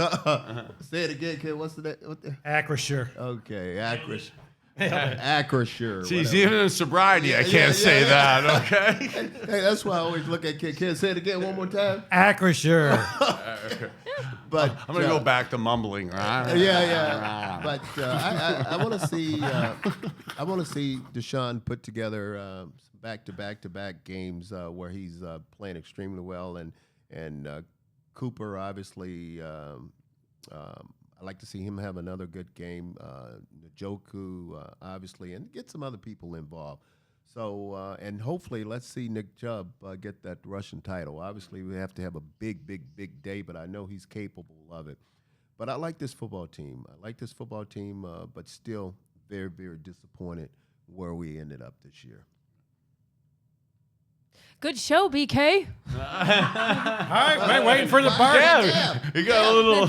say it again, kid. What's the Acrisure. Okay, Acrisure. Acrisure. Jeez, even in sobriety, I can't say that, okay? Hey, that's why I always look at kids. Say it again one more time. Acrisure. But I'm going to go back to mumbling, right? Yeah. But I want to see Deshaun put together back-to-back games where he's playing extremely well, and Cooper obviously. I'd like to see him have another good game. Njoku, obviously, and get some other people involved. So, and hopefully, let's see Nick Chubb get that Russian title. Obviously, we have to have a big day, but I know he's capable of it. But I like this football team. But still very, very disappointed where we ended up this year. Good show, BK. All right, waiting for the bar. Yeah, you got a little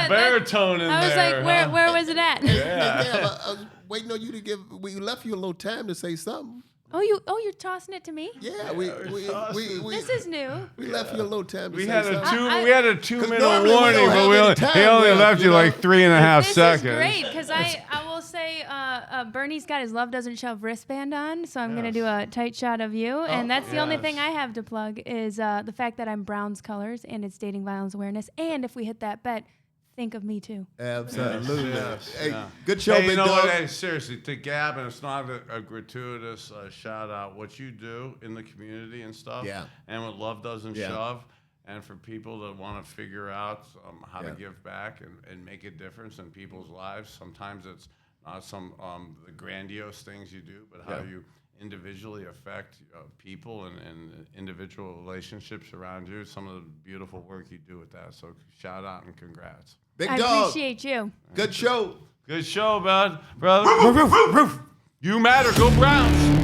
baritone in there. I was like, where was it at? Yeah, I was waiting on you to give. We left you a little time to say something. Oh, you're tossing it to me? Yeah, we this is new. We left you a little time to we say had something. We had a 2-minute normally we warning, don't but have he any only time left you like 3.5 seconds. This is great because I will say Bernie's got his Love Doesn't Shove wristband on, so I'm going to do a tight shot of you. And that's the only thing I have to plug is the fact that I'm Browns colors and it's dating violence awareness. And if we hit that bet, think of me too. Absolutely. Yes, Hey, yeah. good show, Hey, big you know dog. what? Hey, seriously, to Gab, and it's not a gratuitous shout out. What you do in the community and stuff, and what Love Doesn't Shove, and for people that want to figure out how to give back and make a difference in people's lives. Sometimes it's not the grandiose things you do, but how you individually affect people and individual relationships around you. Some of the beautiful work you do with that. So shout out and congrats. Big I dog. appreciate you. Good show. Good show, bud, brother. You matter. Go Browns.